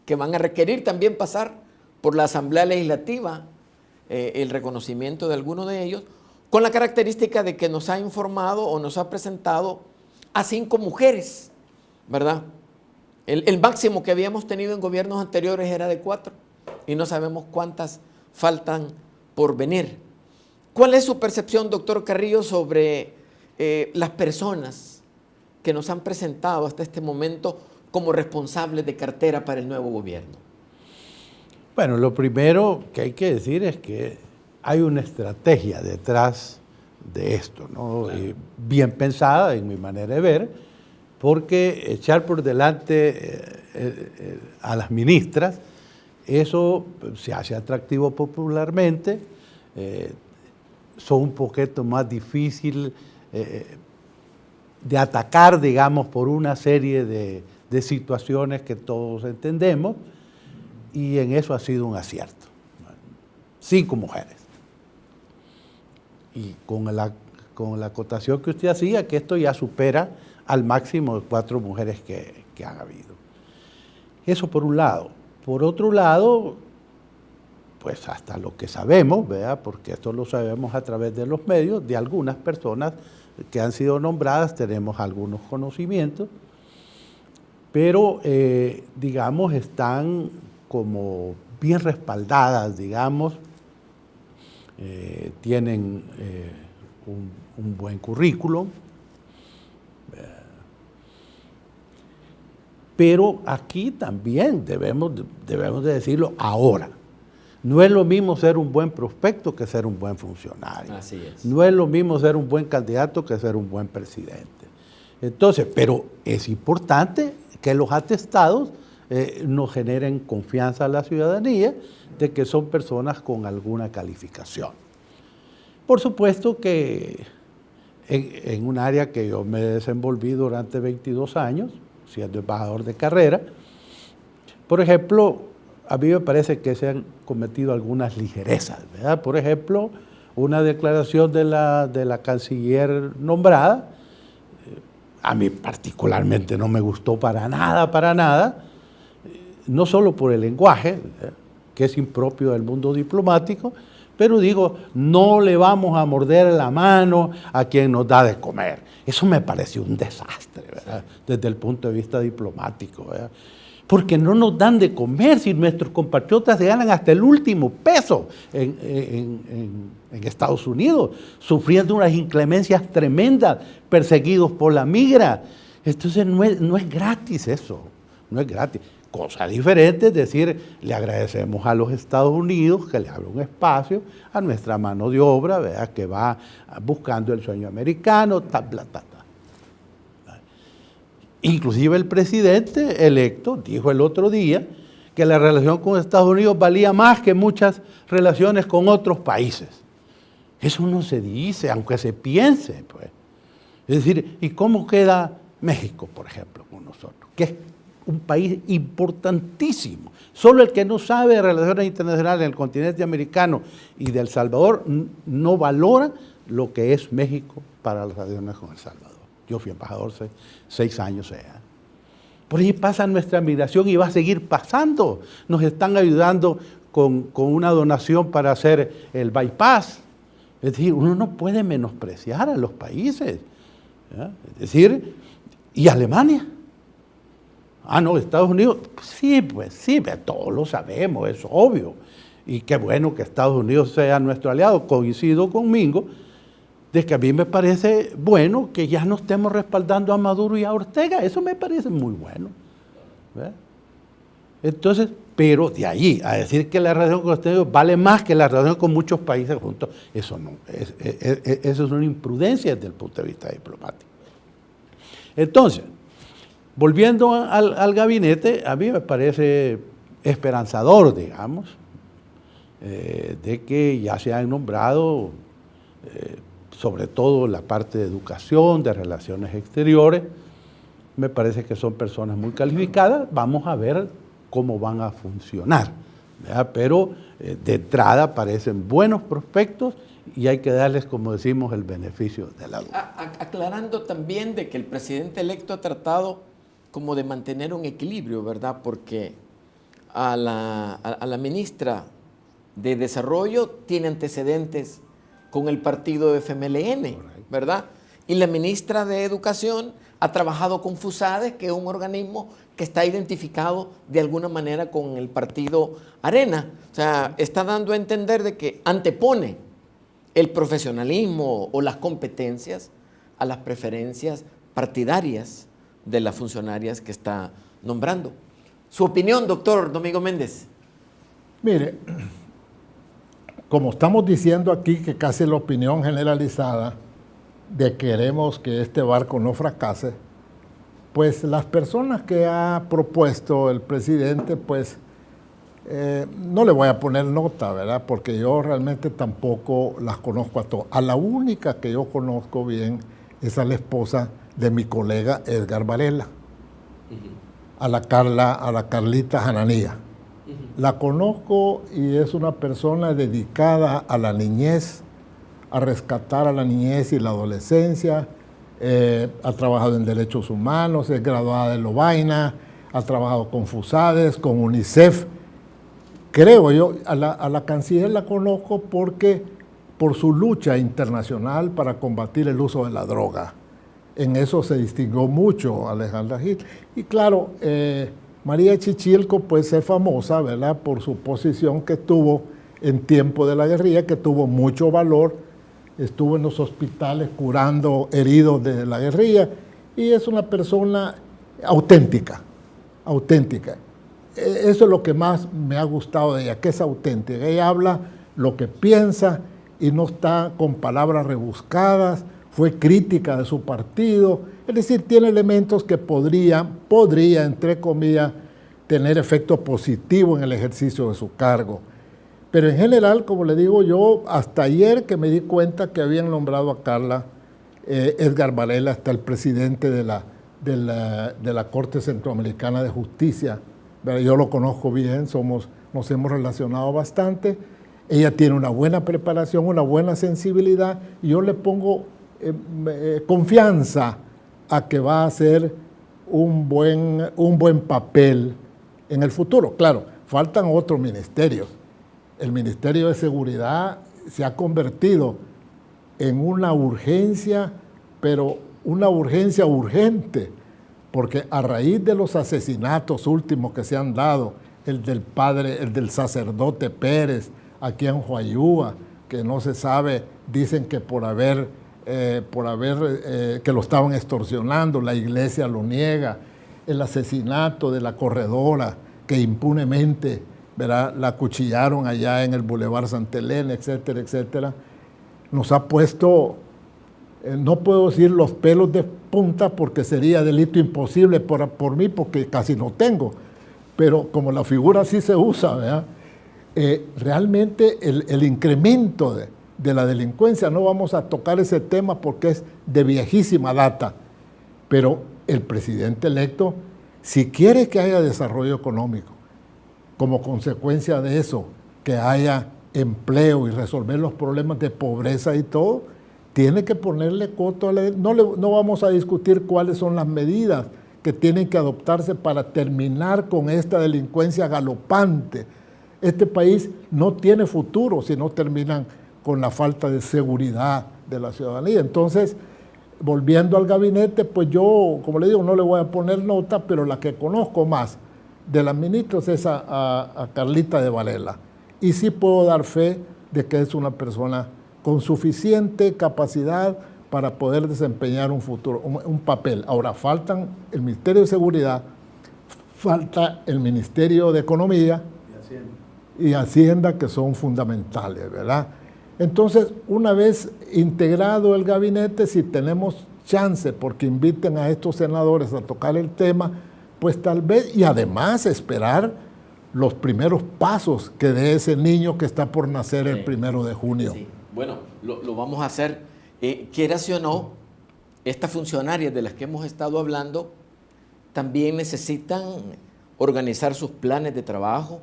que van a requerir también pasar por la Asamblea Legislativa el reconocimiento de alguno de ellos, con la característica de que nos ha informado o nos ha presentado a 5 mujeres, ¿verdad? El máximo que habíamos tenido en gobiernos anteriores era de 4 y no sabemos cuántas faltan por venir. ¿Cuál es su percepción, doctor Carrillo, sobre las personas que nos han presentado hasta este momento como responsables de cartera para el nuevo gobierno? Bueno, lo primero que hay que decir es que hay una estrategia detrás de esto, ¿no? Claro. Bien pensada, en mi manera de ver, porque echar por delante a las ministras, eso se hace atractivo popularmente, son un poquito más difícil de atacar, digamos, por una serie de situaciones que todos entendemos, y en eso ha sido un acierto. 5 mujeres. Y con la acotación que usted hacía, que esto ya supera al máximo de 4 mujeres que han habido. Eso por un lado. Por otro lado, pues hasta lo que sabemos, ¿verdad? Porque esto lo sabemos a través de los medios, de algunas personas que han sido nombradas, tenemos algunos conocimientos, pero digamos están como bien respaldadas, digamos, tienen un buen currículum, pero aquí también debemos de decirlo ahora. No es lo mismo ser un buen prospecto que ser un buen funcionario. Así es. No es lo mismo ser un buen candidato que ser un buen presidente. Entonces, pero es importante que los atestados nos generen confianza a la ciudadanía de que son personas con alguna calificación. Por supuesto que en un área que yo me desenvolví durante 22 años, siendo embajador de carrera, por ejemplo, a mí me parece que se han cometido algunas ligerezas, ¿verdad? Por ejemplo, una declaración de la canciller nombrada, a mí particularmente no me gustó para nada, no solo por el lenguaje, que es impropio del mundo diplomático, pero digo, no le vamos a morder la mano a quien nos da de comer. Eso me pareció un desastre, ¿verdad? Desde el punto de vista diplomático, ¿verdad? Porque no nos dan de comer si nuestros compatriotas se ganan hasta el último peso en Estados Unidos, sufriendo unas inclemencias tremendas, perseguidos por la migra. Entonces no es gratis eso, no es gratis. Cosa diferente es decir, le agradecemos a los Estados Unidos que le abre un espacio a nuestra mano de obra, ¿verdad? Que va buscando el sueño americano, Inclusive el presidente electo dijo el otro día que la relación con Estados Unidos valía más que muchas relaciones con otros países. Eso no se dice, aunque se piense, pues. Es decir, ¿y cómo queda México, por ejemplo, con nosotros? Que es un país importantísimo. Solo el que no sabe de relaciones internacionales en el continente americano y de El Salvador no valora lo que es México para las relaciones con El Salvador. Yo fui embajador 6 años allá. Por ahí pasa nuestra migración y va a seguir pasando. Nos están ayudando con una donación para hacer el bypass. Es decir, uno no puede menospreciar a los países, ¿ya? Es decir, ¿y Alemania? Ah, no, Estados Unidos, sí, pues sí, todos lo sabemos, es obvio. Y qué bueno que Estados Unidos sea nuestro aliado. Coincido conmigo de que a mí me parece bueno que ya no estemos respaldando a Maduro y a Ortega. Eso me parece muy bueno, ¿verdad? Entonces, pero de ahí a decir que la relación con Estados Unidos vale más que la relación con muchos países juntos, eso no, eso es una imprudencia desde el punto de vista diplomático. Entonces, volviendo al gabinete, a mí me parece esperanzador, digamos, de que ya se han nombrado, sobre todo la parte de educación, de relaciones exteriores. Me parece que son personas muy calificadas. Vamos a ver cómo van a funcionar, ¿verdad? Pero de entrada parecen buenos prospectos y hay que darles, como decimos, el beneficio de la duda. Aclarando también de que el presidente electo ha tratado como de mantener un equilibrio, ¿verdad? Porque a la ministra de Desarrollo tiene antecedentes con el partido FMLN, ¿verdad? Y la ministra de Educación ha trabajado con FUSADES, que es un organismo que está identificado de alguna manera con el partido Arena. O sea, está dando a entender de que antepone el profesionalismo o las competencias a las preferencias partidarias de las funcionarias que está nombrando. Su opinión, doctor Domingo Méndez. Mire, como estamos diciendo aquí que casi la opinión generalizada de queremos que este barco no fracase, pues las personas que ha propuesto el presidente, pues no le voy a poner nota, ¿verdad? Porque yo realmente tampoco las conozco a todas. A la única que yo conozco bien es a la esposa de mi colega Edgar Varela, a la Carlita Jananía. La conozco y es una persona dedicada a la niñez, a rescatar a la niñez y la adolescencia. Ha trabajado en derechos humanos, es graduada de Lovaina, ha trabajado con FUSADES, con UNICEF. Creo yo, a la canciller la conozco por su lucha internacional para combatir el uso de la droga. En eso se distinguió mucho Alejandra Gil. Y claro, María Chichilco pues es famosa, ¿verdad?, por su posición que tuvo en tiempo de la guerrilla, que tuvo mucho valor, estuvo en los hospitales curando heridos de la guerrilla y es una persona auténtica. Eso es lo que más me ha gustado de ella, que es auténtica. Ella habla lo que piensa y no está con palabras rebuscadas, fue crítica de su partido, es decir, tiene elementos que podría, entre comillas, tener efecto positivo en el ejercicio de su cargo. Pero en general, como le digo yo, hasta ayer que me di cuenta que habían nombrado a Carla, Edgar Varela, hasta el presidente de la Corte Centroamericana de Justicia. Yo lo conozco bien, nos hemos relacionado bastante. Ella tiene una buena preparación, una buena sensibilidad, y yo le pongo confianza a que va a hacer un buen papel en el futuro. Claro, faltan otros ministerios. El Ministerio de Seguridad se ha convertido en una urgencia, pero una urgencia urgente, porque a raíz de los asesinatos últimos que se han dado, el del sacerdote Pérez aquí en Huayúa, que no se sabe, dicen que que lo estaban extorsionando, la iglesia lo niega, el asesinato de la corredora que impunemente, ¿verdad?, la acuchillaron allá en el Boulevard Santa Elena, etcétera, etcétera, nos ha puesto, no puedo decir los pelos de punta porque sería delito imposible por mí porque casi no tengo, pero como la figura sí se usa, ¿verdad?, realmente el incremento de la delincuencia, no vamos a tocar ese tema porque es de viejísima data, pero el presidente electo, si quiere que haya desarrollo económico, como consecuencia de eso, que haya empleo y resolver los problemas de pobreza y todo, tiene que ponerle coto a la... No vamos a discutir cuáles son las medidas que tienen que adoptarse para terminar con esta delincuencia galopante. Este país no tiene futuro si no terminan con la falta de seguridad de la ciudadanía. Entonces, volviendo al gabinete, pues yo, como le digo, no le voy a poner nota, pero la que conozco más de las ministras es a Carlita de Varela. Y sí puedo dar fe de que es una persona con suficiente capacidad para poder desempeñar un papel. Ahora, faltan el Ministerio de Seguridad, falta el Ministerio de Economía y Hacienda, que son fundamentales, ¿verdad? Entonces, una vez integrado el gabinete, si tenemos chance, porque inviten a estos senadores a tocar el tema, pues tal vez, y además esperar los primeros pasos que dé ese niño que está por nacer el 1 de junio. Sí. Bueno, lo vamos a hacer. Quieras o no, estas funcionarias de las que hemos estado hablando también necesitan organizar sus planes de trabajo.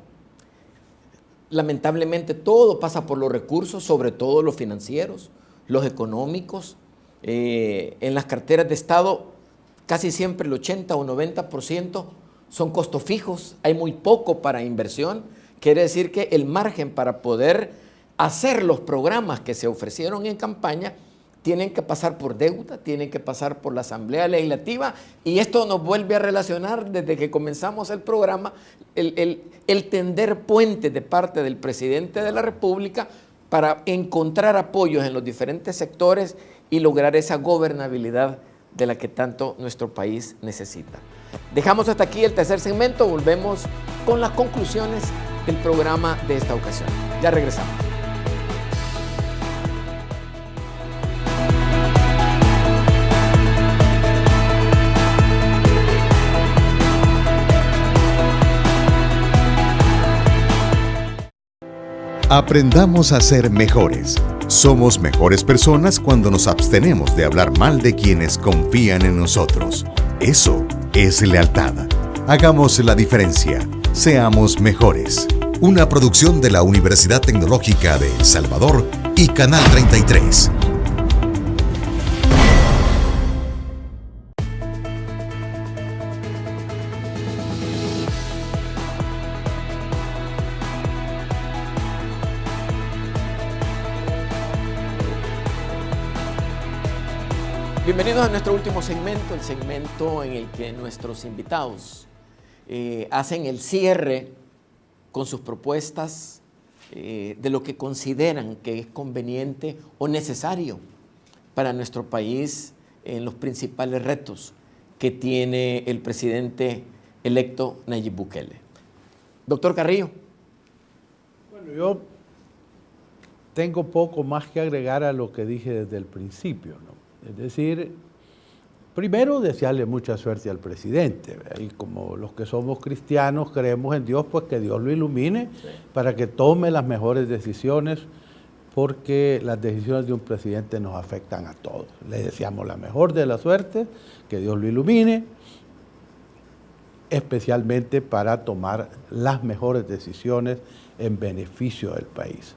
Lamentablemente todo pasa por los recursos, sobre todo los financieros, los económicos. En las carteras de Estado casi siempre el 80 o 90% son costos fijos, hay muy poco para inversión. Quiere decir que el margen para poder hacer los programas que se ofrecieron en campaña tienen que pasar por deuda, tienen que pasar por la Asamblea Legislativa, y esto nos vuelve a relacionar desde que comenzamos el programa, el tender puentes de parte del presidente de la República para encontrar apoyos en los diferentes sectores y lograr esa gobernabilidad de la que tanto nuestro país necesita. Dejamos hasta aquí el tercer segmento, volvemos con las conclusiones del programa de esta ocasión. Ya regresamos. Aprendamos a ser mejores. Somos mejores personas cuando nos abstenemos de hablar mal de quienes confían en nosotros. Eso es lealtad. Hagamos la diferencia. Seamos mejores. Una producción de la Universidad Tecnológica de El Salvador y Canal 33. Bienvenidos a nuestro último segmento, el segmento en el que nuestros invitados hacen el cierre con sus propuestas de lo que consideran que es conveniente o necesario para nuestro país en los principales retos que tiene el presidente electo Nayib Bukele. Doctor Carrillo. Bueno, yo tengo poco más que agregar a lo que dije desde el principio, ¿no? Es decir, primero desearle mucha suerte al presidente, ¿verdad? Y como los que somos cristianos creemos en Dios, pues que Dios lo ilumine para que tome las mejores decisiones, porque las decisiones de un presidente nos afectan a todos. Le deseamos la mejor de la suerte, que Dios lo ilumine, especialmente para tomar las mejores decisiones en beneficio del país.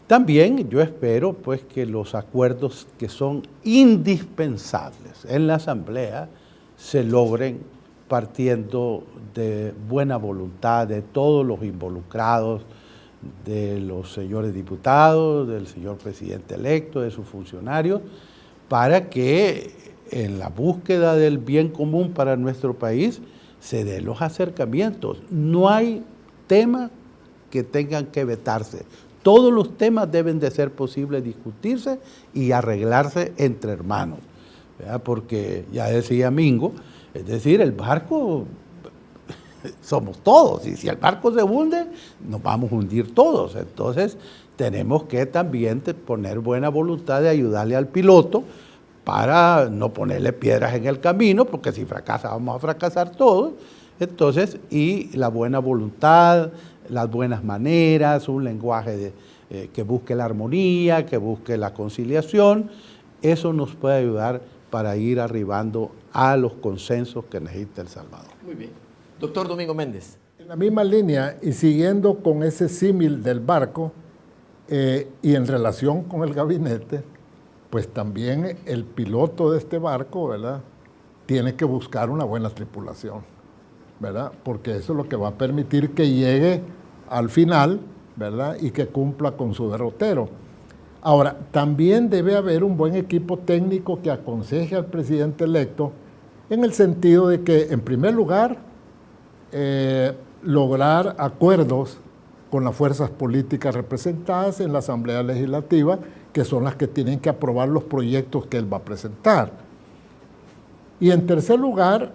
También yo espero pues que los acuerdos que son indispensables en la Asamblea se logren partiendo de buena voluntad de todos los involucrados, de los señores diputados, del señor presidente electo, de sus funcionarios, para que en la búsqueda del bien común para nuestro país se den los acercamientos. No hay tema que tengan que vetarse. Todos los temas deben de ser posibles discutirse y arreglarse entre hermanos, ¿verdad? Porque ya decía Mingo, es decir, el barco somos todos, y si el barco se hunde, nos vamos a hundir todos. Entonces tenemos que también poner buena voluntad de ayudarle al piloto para no ponerle piedras en el camino, porque si fracasa vamos a fracasar todos. Entonces, y la buena voluntad, las buenas maneras, un lenguaje que busque la armonía, que busque la conciliación, eso nos puede ayudar para ir arribando a los consensos que necesita El Salvador. Muy bien. Doctor Domingo Méndez. En la misma línea y siguiendo con ese símil del barco y en relación con el gabinete, pues también el piloto de este barco, ¿verdad?, tiene que buscar una buena tripulación, ¿verdad? Porque eso es lo que va a permitir que llegue al final, ¿verdad?, y que cumpla con su derrotero. Ahora, también debe haber un buen equipo técnico que aconseje al presidente electo en el sentido de que, en primer lugar, lograr acuerdos con las fuerzas políticas representadas en la Asamblea Legislativa, que son las que tienen que aprobar los proyectos que él va a presentar. Y en tercer lugar,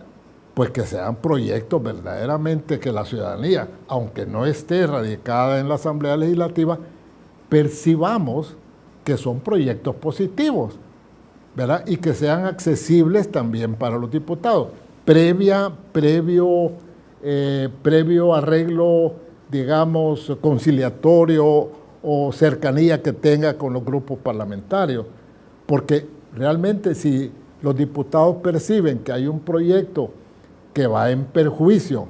pues que sean proyectos verdaderamente que la ciudadanía, aunque no esté radicada en la Asamblea Legislativa, percibamos que son proyectos positivos, ¿verdad? Y que sean accesibles también para los diputados, previo arreglo, digamos, conciliatorio o cercanía que tenga con los grupos parlamentarios. Porque realmente si los diputados perciben que hay un proyecto que va en perjuicio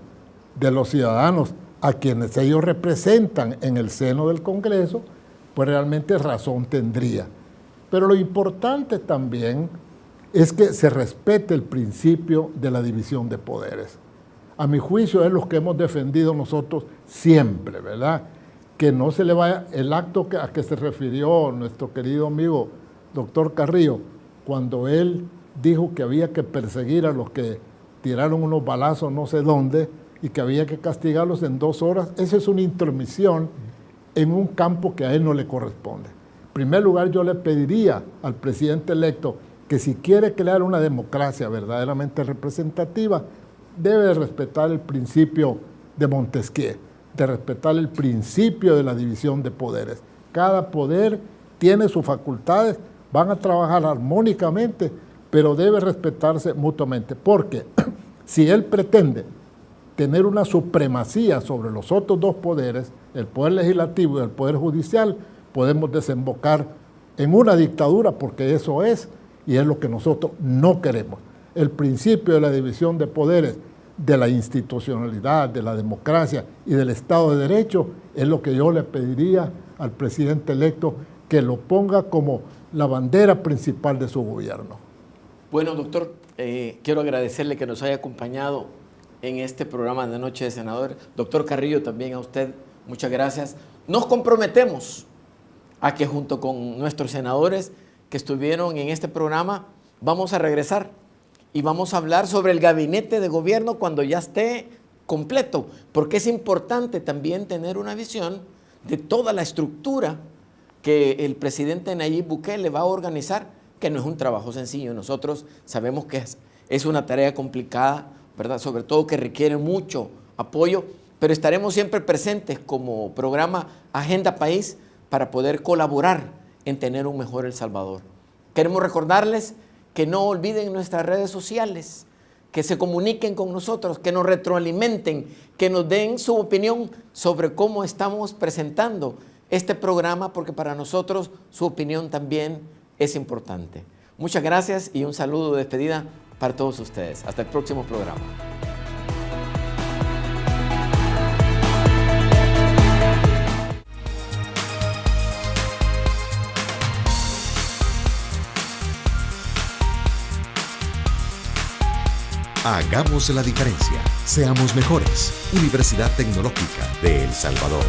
de los ciudadanos a quienes ellos representan en el seno del Congreso, pues realmente razón tendría. Pero lo importante también es que se respete el principio de la división de poderes. A mi juicio es lo que hemos defendido nosotros siempre, ¿verdad? Que no se le vaya el acto a que se refirió nuestro querido amigo doctor Carrillo, cuando él dijo que había que perseguir a los que tiraron unos balazos no sé dónde y que había que castigarlos en 2 horas. Esa es una intromisión en un campo que a él no le corresponde. En primer lugar, yo le pediría al presidente electo que si quiere crear una democracia verdaderamente representativa, debe respetar el principio de Montesquieu, de respetar el principio de la división de poderes. Cada poder tiene sus facultades, van a trabajar armónicamente, pero debe respetarse mutuamente, porque si él pretende tener una supremacía sobre los otros dos poderes, el poder legislativo y el poder judicial, podemos desembocar en una dictadura, porque eso es, y es lo que nosotros no queremos. El principio de la división de poderes, de la institucionalidad, de la democracia y del Estado de Derecho, es lo que yo le pediría al presidente electo que lo ponga como la bandera principal de su gobierno. Bueno, doctor, quiero agradecerle que nos haya acompañado en este programa de Noche de Senadores. Doctor Carrillo, también a usted, muchas gracias. Nos comprometemos a que junto con nuestros senadores que estuvieron en este programa, vamos a regresar y vamos a hablar sobre el gabinete de gobierno cuando ya esté completo, porque es importante también tener una visión de toda la estructura que el presidente Nayib Bukele va a organizar, que no es un trabajo sencillo. Nosotros sabemos que es una tarea complicada, ¿verdad? Sobre todo que requiere mucho apoyo, pero estaremos siempre presentes como programa Agenda País para poder colaborar en tener un mejor El Salvador. Queremos recordarles que no olviden nuestras redes sociales, que se comuniquen con nosotros, que nos retroalimenten, que nos den su opinión sobre cómo estamos presentando este programa, porque para nosotros su opinión también es importante. Muchas gracias y un saludo de despedida para todos ustedes. Hasta el próximo programa. Hagamos la diferencia. Seamos mejores. Universidad Tecnológica de El Salvador.